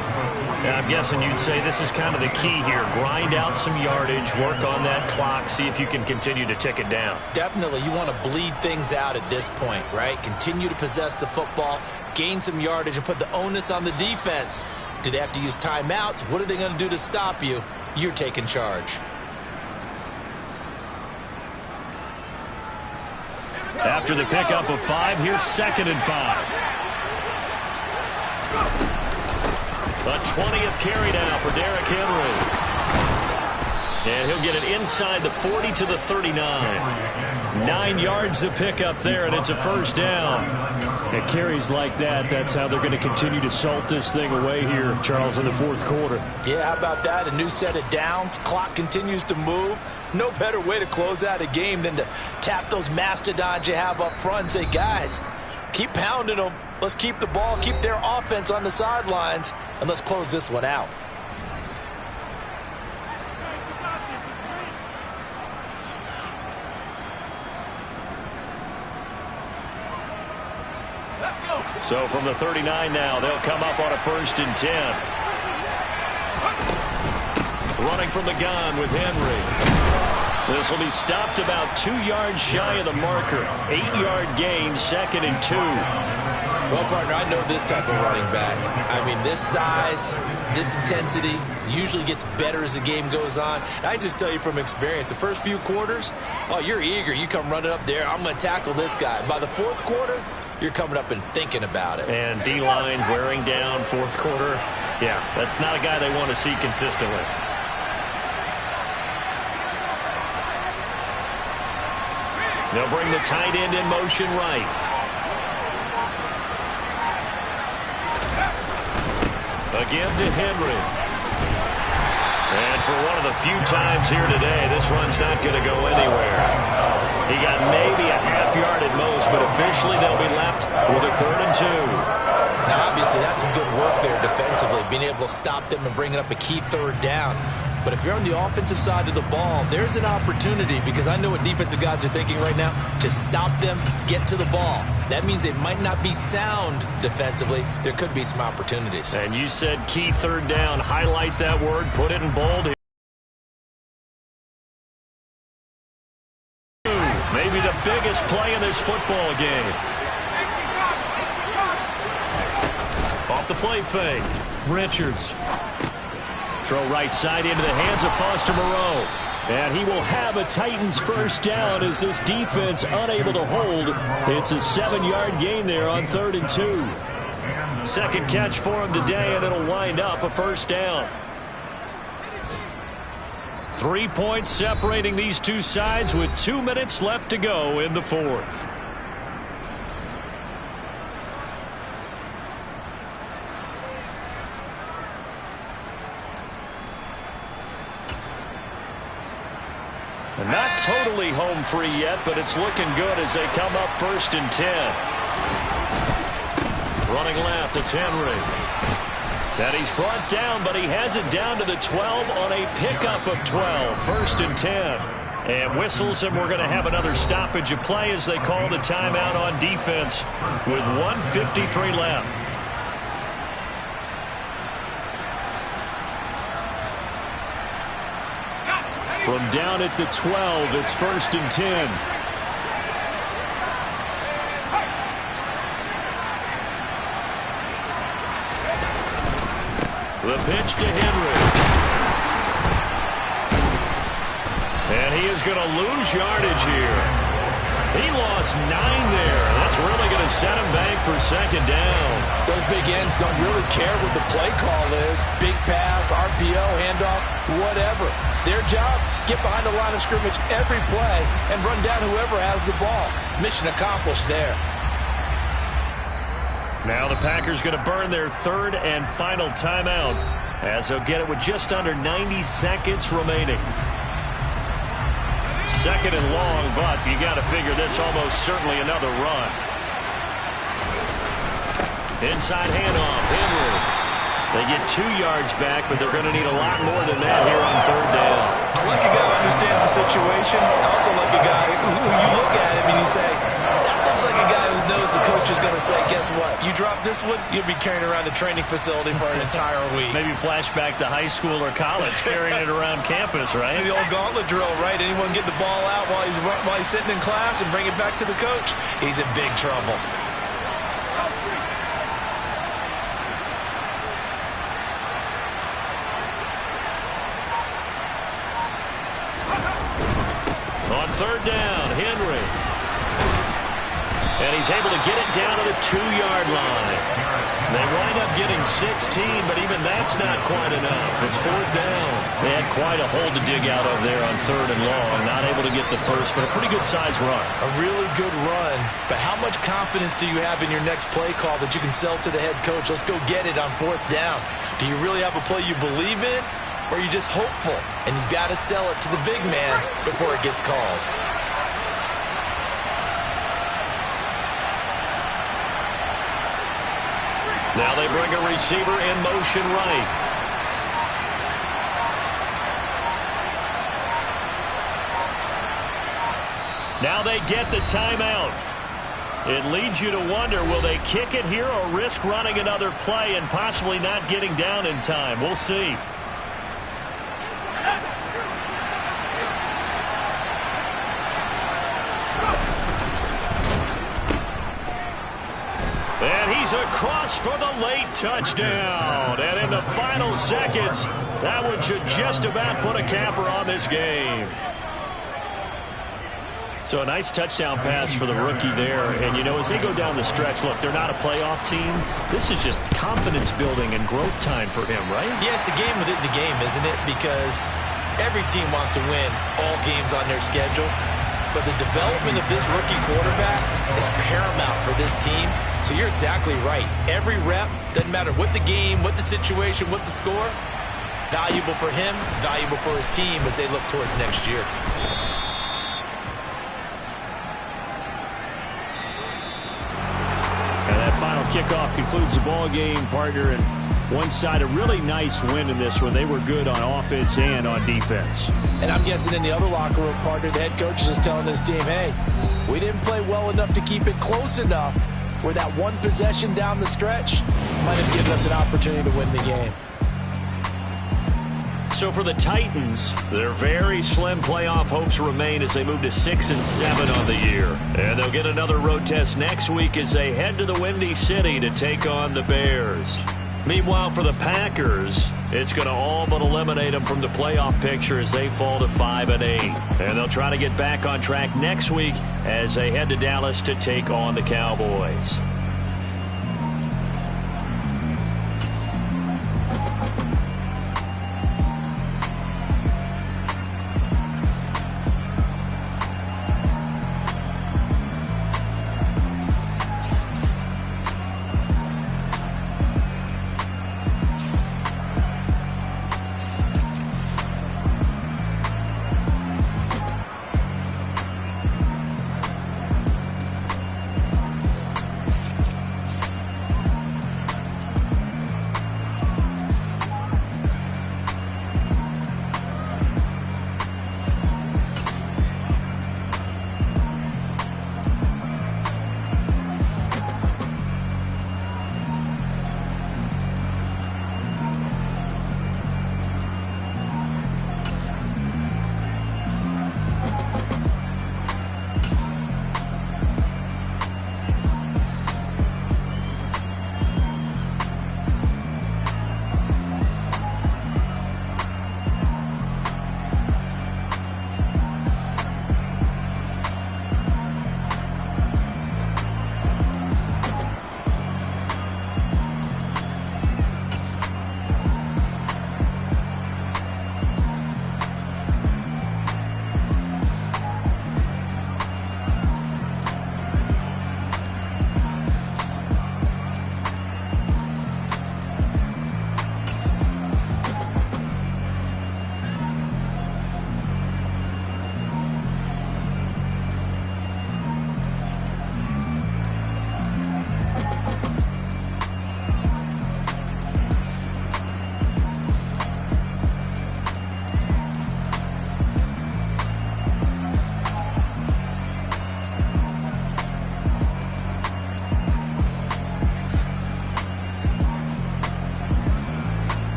And I'm guessing you'd say this is kind of the key here. Grind out some yardage, work on that clock, see if you can continue to tick it down. Definitely, you want to bleed things out at this point, right? Continue to possess the football, gain some yardage, and put the onus on the defense. Do they have to use timeouts? What are they going to do to stop you? You're taking charge. After the pickup of 5, here's 2nd and 5. A 20th carry now for Derrick Henry. And he'll get it inside the 40 to the 39. 9 yards to pick up there, and it's a first down. At carries like that, that's how they're going to continue to salt this thing away here, Charles, in the fourth quarter. Yeah, how about that? A new set of downs. Clock continues to move. No better way to close out a game than to tap those mastodons you have up front and say, guys, keep pounding them. Let's keep the ball, keep their offense on the sidelines, and let's close this one out. So from the 39 now, they'll come up on a 1st and 10. Running from the gun with Henry. This will be stopped about 2 yards shy of the marker. 8-yard gain, 2nd and 2. Well, partner, I know this type of running back. I mean, this size, this intensity usually gets better as the game goes on. And I just tell you from experience, the first few quarters, oh, you're eager. You come running up there, I'm going to tackle this guy. By the fourth quarter, you're coming up and thinking about it. And D-line wearing down fourth quarter. Yeah, that's not a guy they want to see consistently. They'll bring the tight end in motion right. Again to Henry. And for one of the few times here today, this run's not going to go anywhere. He got maybe a half yard at most, but officially they'll be left with a 3rd and 2. Now, obviously, that's some good work there defensively, being able to stop them and bringing up a key 3rd down. But if you're on the offensive side of the ball, there's an opportunity, because I know what defensive guys are thinking right now. Just stop them, get to the ball. That means they might not be sound defensively. There could be some opportunities. And you said key 3rd down. Highlight that word. Put it in bold. Maybe the biggest play in this football game. Off the play fake. Richards. Throw right side into the hands of Foster Moreau. And he will have a Titans first down as this defense unable to hold. It's a 7-yard gain there on 3rd and 2. Second catch for him today, and it'll wind up a first down. 3 points separating these two sides with 2 minutes left to go in the fourth. Not totally home free yet, but it's looking good as they come up 1st and 10. Running left, it's Henry. And he's brought down, but he has it down to the 12 on a pickup of 12. 1st and 10. And whistles, and we're going to have another stoppage of play as they call the timeout on defense with 1:53 left. From down at the 12, it's 1st and 10. The pitch to Henry. And he is going to lose yardage here. He lost 9 there. That's really going to set him back for second down. Those big ends don't really care what the play call is. Big pass, RPO, handoff, whatever. Their job, get behind the line of scrimmage every play and run down whoever has the ball. Mission accomplished there. Now the Packers going to burn their third and final timeout as they'll get it with just under 90 seconds remaining. Second and long, but you got to figure this almost certainly another run. Inside handoff, Henry. They get 2 yards back, but they're going to need a lot more than that here on third down. I like a guy who understands the situation. I also like a guy who you look at him and you say, that looks like a guy who knows the coach is going to say, guess what? You drop this one, you'll be carrying around the training facility for an entire week. Maybe flashback to high school or college, carrying it around campus, right? The old gauntlet drill, right? Anyone get the ball out while he's sitting in class and bring it back to the coach? He's in big trouble. On third down, Henry. And he's able to get it down to the 2-yard line. They wind up getting 16, but even that's not quite enough. It's fourth down. They had quite a hole to dig out of there on third and long. Not able to get the first, but a pretty good-sized run. A really good run, but how much confidence do you have in your next play call that you can sell to the head coach? Let's go get it on fourth down. Do you really have a play you believe in, or are you just hopeful? And you've got to sell it to the big man before it gets called. Now they bring a receiver in motion right. Now they get the timeout. It leads you to wonder, will they kick it here or risk running another play and possibly not getting down in time? We'll see. And he's across for the late touchdown. And in the final seconds, that one should just about put a capper on this game. So a nice touchdown pass for the rookie there. And, you know, as they go down the stretch, look, they're not a playoff team. This is just confidence building and growth time for him, right? Yeah, it's a game within the game, isn't it? Because every team wants to win all games on their schedule. But the development of this rookie quarterback is paramount for this team. So you're exactly right. Every rep, doesn't matter what the game, what the situation, what the score, valuable for him, valuable for his team as they look towards next year. And that final kickoff concludes the ball game, partner. And one side, a really nice win in this one. They were good on offense and on defense. And I'm guessing in the other locker room, partner, the head coach is just telling his team, hey, we didn't play well enough to keep it close enough where that one possession down the stretch might have given us an opportunity to win the game. So for the Titans, their very slim playoff hopes remain as they move to 6-7 on the year. And they'll get another road test next week as they head to the Windy City to take on the Bears. Meanwhile, for the Packers, it's going to all but eliminate them from the playoff picture as they fall to 5-8. And they'll try to get back on track next week as they head to Dallas to take on the Cowboys.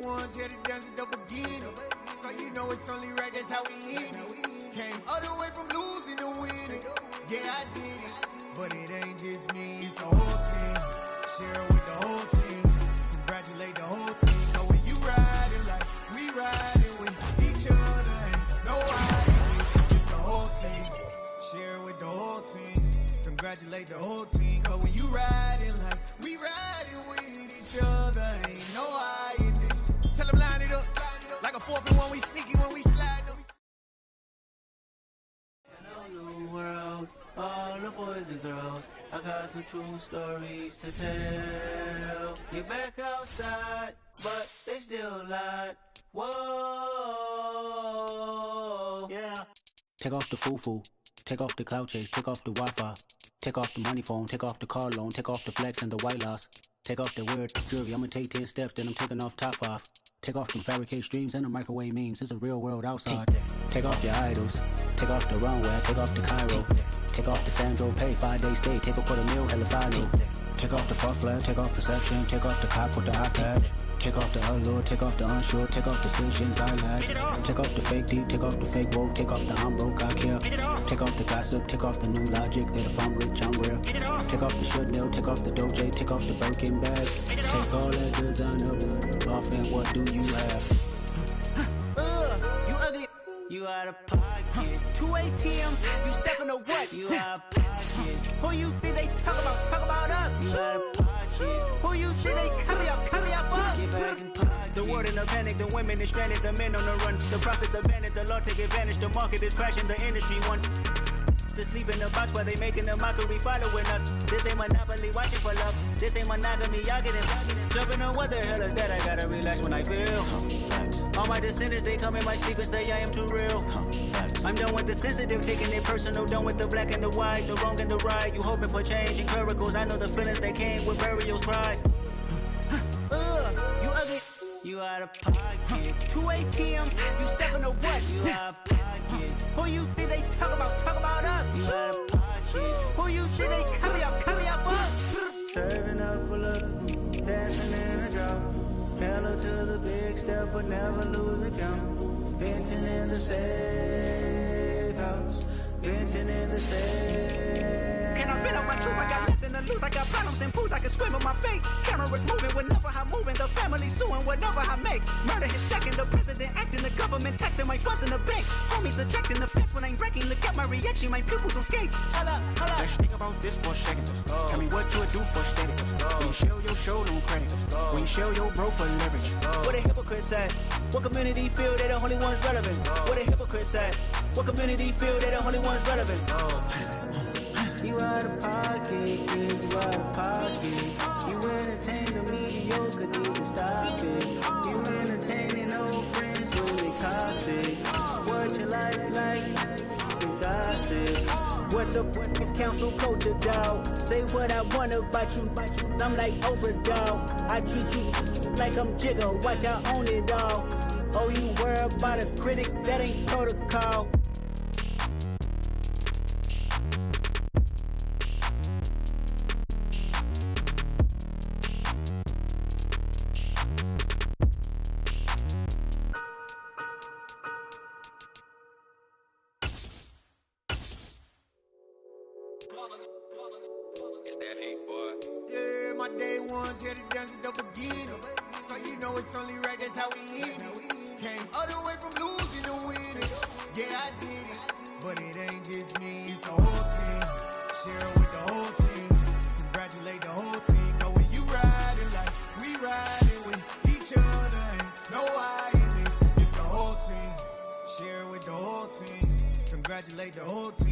ones here to dance at the beginning. So you know it's only right, that's how we end it. Came all the way from losing to winning. Yeah, I did it, but it ain't just me, it's the whole team. Share it with the whole team. Congratulate the whole team. Know when you riding like we riding with each other, ain't no hiding this. It's the whole team. Share it with the whole team. Congratulate the whole team. Cause when you riding like we riding with each other, ain't no hiding this. Tell them line it up like a 4th and 1. We sneaky when we slide. World, all the boys and girls, I got some true stories to tell. Get back outside, but they still lied. Whoa, yeah. Take off the foo-foo, take off the cloud chase, take off the Wi-Fi, take off the money phone, take off the car loan, take off the flex and the white loss, take off the weird jewelry. I'ma take 10 steps, then I'm taking off top 5. Take off them fabricate streams and the microwave memes. It's a real world outside. Take off your idols. Take off the runway. Take off the Cairo. Take off the Sandro Pay. 5-day stay. Take a $250,000 hella follow. Take off the fuck flag. Take off perception. Take off the cop with the iPad. Take off the allure. Take off the unsure. Take off decisions I lack. Take off the fake deep. Take off the fake woke. Take off the I'm broke, I care. Take off the gossip. Take off the new logic that if I'm rich, I'm real. Take off the Chanel. Take off the Doja. Take off the Birkin bag. Take all that designer off and what do you have? You ugly. You out of pocket. 2 ATMs. You stepping to what? You out of pocket. Who you think they talk about? Talk about us. You out of pocket. Who you think they carry up for us? Get back in pocket. The world in a panic. The women is stranded. The men on the run. The profits abandoned. The law take advantage. The market is crashing. The industry wants to sleep in the box while they making a mockery following us. This ain't Monopoly watching for love. This ain't monogamy, y'all getting jumping on what the hell is that? I gotta relax when I feel. All my descendants, they come in my sleep and say I am too real. I'm done with the sensitive, taking it personal. Done with the black and the white, the wrong and the right. You hoping for change and miracles. I know the feelings that came with burial cries. You ugly. You out of pocket. 2 ATMs. You stepping to what? You out of pocket. Who you think they talk about? Talk about us. You out of pocket. Who you think they carry up for us? Serving up a look, dancing in a drop. Hella to the big step, but never lose a count. Venting in the safe house. Venting in the safe. Can I feel out my truth? I got nothing to lose. I got problems and fools. I can swim with my fate. Cameras moving whenever I'm moving. The family suing whatever I make. Murder is stacking. The president acting. The government taxing my funds in the bank. Homies ejecting the fence when I'm breaking. Look at my reaction. My pupils on skates. Holla, holla. Let's think about this for a second. Tell me what you would do for status. When you show your show, no credit. When you show your bro for leverage. What a hypocrite said. What community feel they the only ones relevant? What a hypocrite said. What community feel they the only ones relevant? You out of pocket, yeah, you out of pocket. You entertain the mediocre, need to stop it. You entertaining old friends, really toxic. What your life like, the gossip. What the fuck is council code to doubt? Say what I want about you, I'm like overdog. I treat you like I'm Jigga, watch I own it all. Oh, you worry about a critic, that ain't protocol. It's that hate, boy. Yeah, my day ones here to dance at the beginning. So you know it's only right, that's how we end it. Came all the way from losing to winning. Yeah, I did it, but it ain't just me, it's the whole team. Share it with the whole team. Congratulate the whole team. Cause when you riding like we riding with each other, ain't no hiding this. It's the whole team. Share it with the whole team. Congratulate the whole team.